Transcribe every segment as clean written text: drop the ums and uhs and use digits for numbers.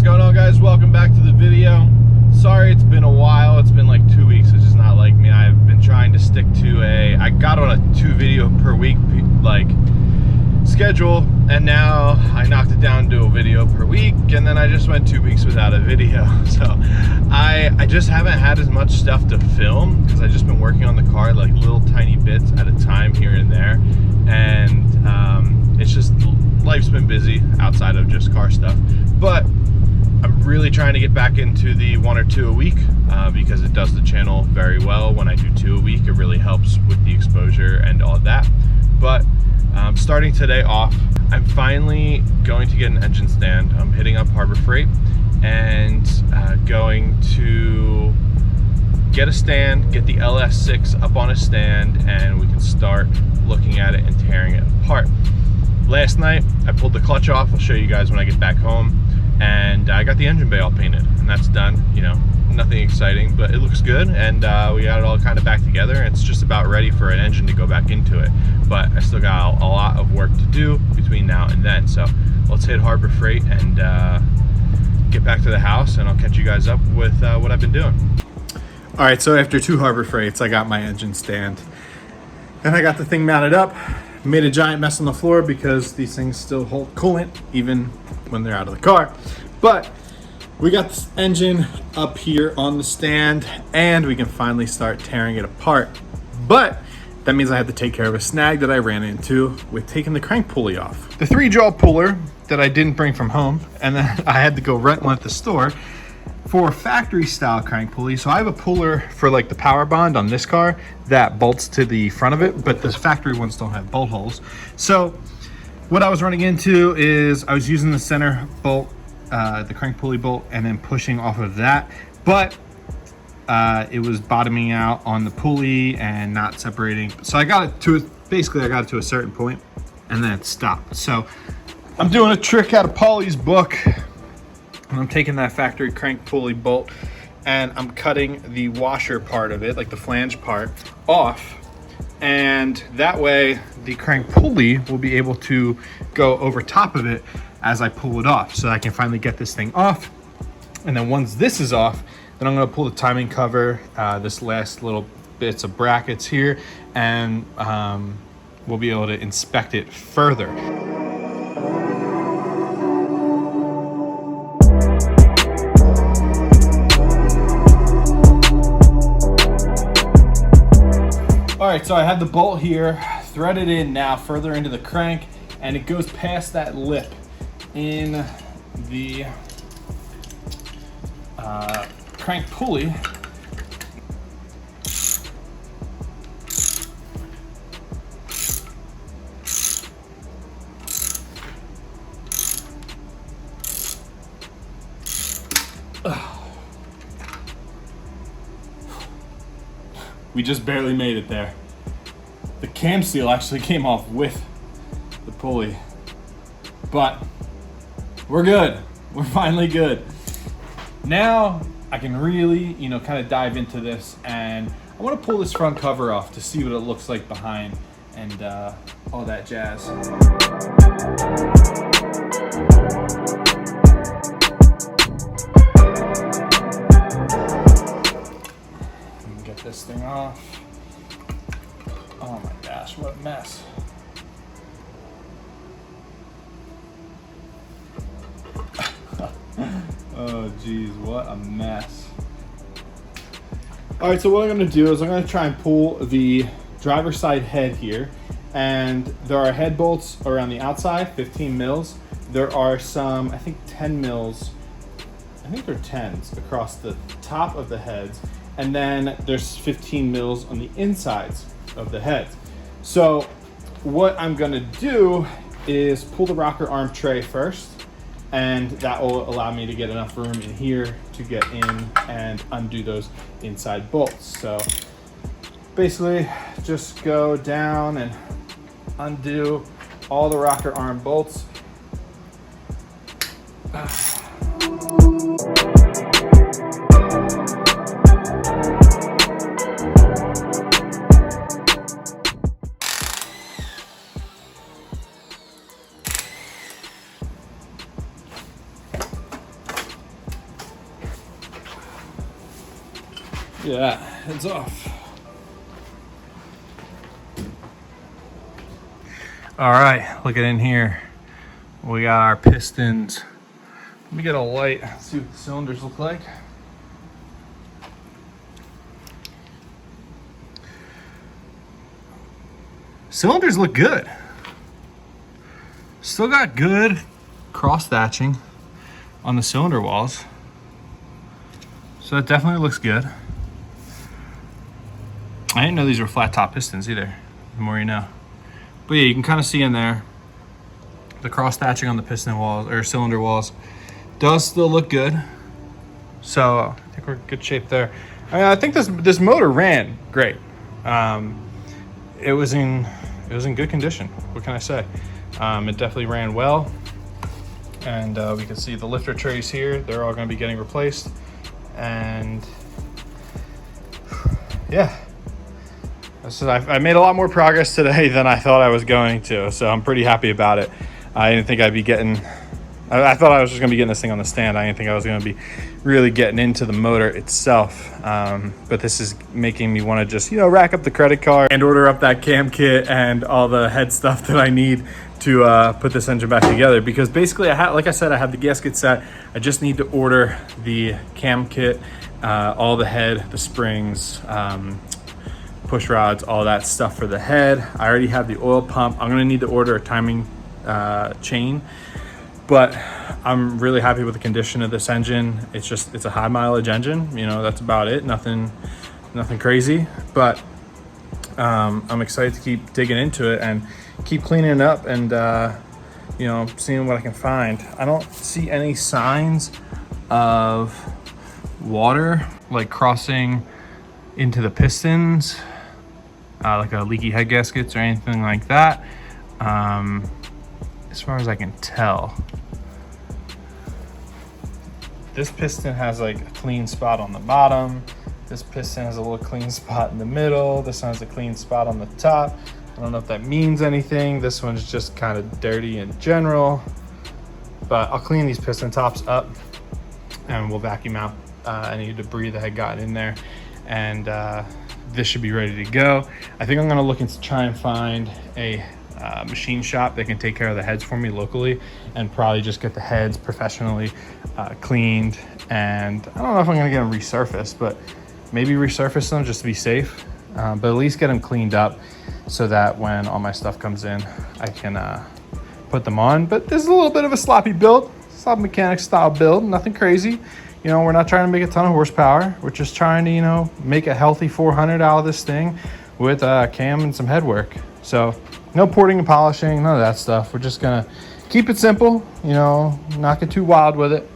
going on, guys? Welcome back to the video. Sorry it's been a while. It's been like 2 weeks. It's just not like me. I've been trying to stick to I got on a 2 video per week like schedule, and now I knocked it down to a video per week, and then I just went 2 weeks without a video. So I just haven't had as much stuff to film because I've just been working on the car like little tiny bits at a time here and there, and it's just life's been busy outside of just car stuff. But I'm really trying to get back into the 1 or 2 a week because it does the channel very well. When I do 2 a week, it really helps with the exposure and all that. But starting today off, I'm finally going to get an engine stand. I'm hitting up Harbor Freight and going to get a stand, get the LS6 up on a stand, and we can start looking at it and tearing it apart. Last night, I pulled the clutch off. I'll show you guys when I get back home. And I got the engine bay all painted, and that's done. You know, nothing exciting, but it looks good, and we got it all kind of back together. It's just about ready for an engine to go back into it, but I still got a lot of work to do between now and then. So let's hit Harbor Freight and get back to the house, and I'll catch you guys up with what I've been doing. All right, so after 2 Harbor Freights, I got my engine stand, and I got the thing mounted up. Made a giant mess on the floor because these things still hold coolant even when they're out of the car. But we got this engine up here on the stand, and we can finally start tearing it apart. But that means I have to take care of a snag that I ran into with taking the crank pulley off. The 3-jaw puller that I didn't bring from home, and then I had to go rent one at the store for factory style crank pulley. So I have a puller for like the power bond on this car that bolts to the front of it, but the factory ones don't have bolt holes. So what I was running into is I was using the center bolt, the crank pulley bolt, and then pushing off of that, but it was bottoming out on the pulley and not separating. So I got it to basically I got it to a certain point, and then it stopped. So I'm doing a trick out of Paulie's book, and I'm taking that factory crank pulley bolt and I'm cutting the washer part of it, like the flange part, off. And that way the crank pulley will be able to go over top of it as I pull it off. So I can finally get this thing off. And then once this is off, then I'm gonna pull the timing cover, this last little bits of brackets here, and we'll be able to inspect it further. All right, so I have the bolt here threaded in now further into the crank, and it goes past that lip in the crank pulley. We just barely made it there. The cam seal actually came off with the pulley, but we're good. We're finally good. Now I can really, kind of dive into this, and I want to pull this front cover off to see what it looks like behind and all that jazz. This thing off. Oh my gosh, what a mess. Oh geez, what a mess. All right, so what I'm gonna do is I'm gonna try and pull the driver's side head here, and there are head bolts around the outside, 15 mils. There are some, I think 10 mils, I think they're 10s across the top of the heads. And then there's 15 mils on the insides of the heads. So what I'm gonna do is pull the rocker arm tray first, and that will allow me to get enough room in here to get in and undo those inside bolts. So basically just go down and undo all the rocker arm bolts. Yeah, heads off. All right, looking in here, we got our pistons. Let me get a light, see what the cylinders look like. Cylinders look good. Still got good cross thatching on the cylinder walls. So that definitely looks good. I didn't know these were flat top pistons either, the more you know. But yeah, you can kind of see in there, the cross thatching on the piston walls or cylinder walls does still look good. So I think we're in good shape there. I mean, I think this motor ran great. It was in good condition. What can I say? It definitely ran well. And we can see the lifter trays here. They're all going to be getting replaced. And yeah. So I made a lot more progress today than I thought I was going to, so I'm pretty happy about it. I didn't think I'd be getting, I thought I was just going to be getting this thing on the stand. I didn't think I was going to be really getting into the motor itself. But this is making me want to just, rack up the credit card and order up that cam kit and all the head stuff that I need to put this engine back together. Because basically, like I said, I have the gasket set. I just need to order the cam kit, all the head, the springs, push rods, all that stuff for the head. I already have the oil pump. I'm gonna need to order a timing chain, but I'm really happy with the condition of this engine. It's a high mileage engine, that's about it. Nothing crazy, but I'm excited to keep digging into it and keep cleaning it up and seeing what I can find. I don't see any signs of water like crossing into the pistons, like a leaky head gaskets or anything like that, as far as I can tell. This piston has like a clean spot on the bottom. This piston has a little clean spot in the middle. This one has a clean spot on the top. I don't know if that means anything. This one's just kind of dirty in general, but I'll clean these piston tops up and we'll vacuum out any debris that had gotten in there. And this should be ready to go. I think I'm gonna look and try and find a machine shop that can take care of the heads for me locally and probably just get the heads professionally cleaned. And I don't know if I'm gonna get them resurfaced, but maybe resurface them just to be safe. But at least get them cleaned up so that when all my stuff comes in, I can put them on. But this is a little bit of a sloppy build, sloppy mechanic style build, nothing crazy. We're not trying to make a ton of horsepower. We're just trying to, make a healthy 400 out of this thing with cam and some head work. So no porting and polishing, none of that stuff. We're just gonna keep it simple, not get too wild with it.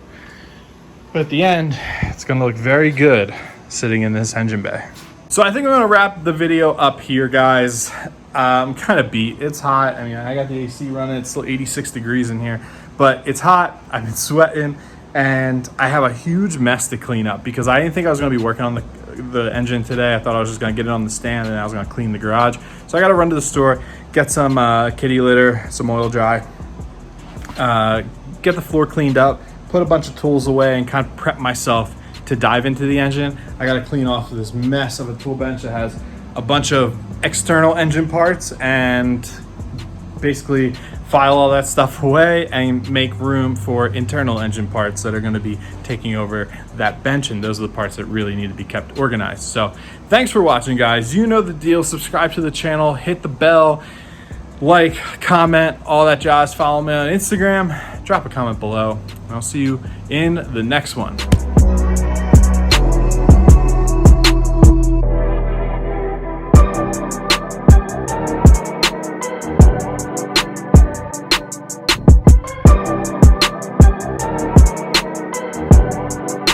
But at the end, it's gonna look very good sitting in this engine bay. So I think I'm gonna wrap the video up here, guys. I'm kind of beat. It's hot. I mean, I got the AC running. It's still 86 degrees in here, but it's hot. I've been sweating. And I have a huge mess to clean up because I didn't think I was going to be working on the engine today. I thought I was just going to get it on the stand and I was going to clean the garage. So I got to run to the store, get some kitty litter, some oil dry, get the floor cleaned up, put a bunch of tools away and kind of prep myself to dive into the engine. I got to clean off this mess of a tool bench that has a bunch of external engine parts and basically file all that stuff away and make room for internal engine parts that are going to be taking over that bench, and those are the parts that really need to be kept organized. So thanks for watching, guys. You know the deal. Subscribe to the channel, hit the bell, like, comment, all that jazz. Follow me on Instagram, drop a comment below, and I'll see you in the next one.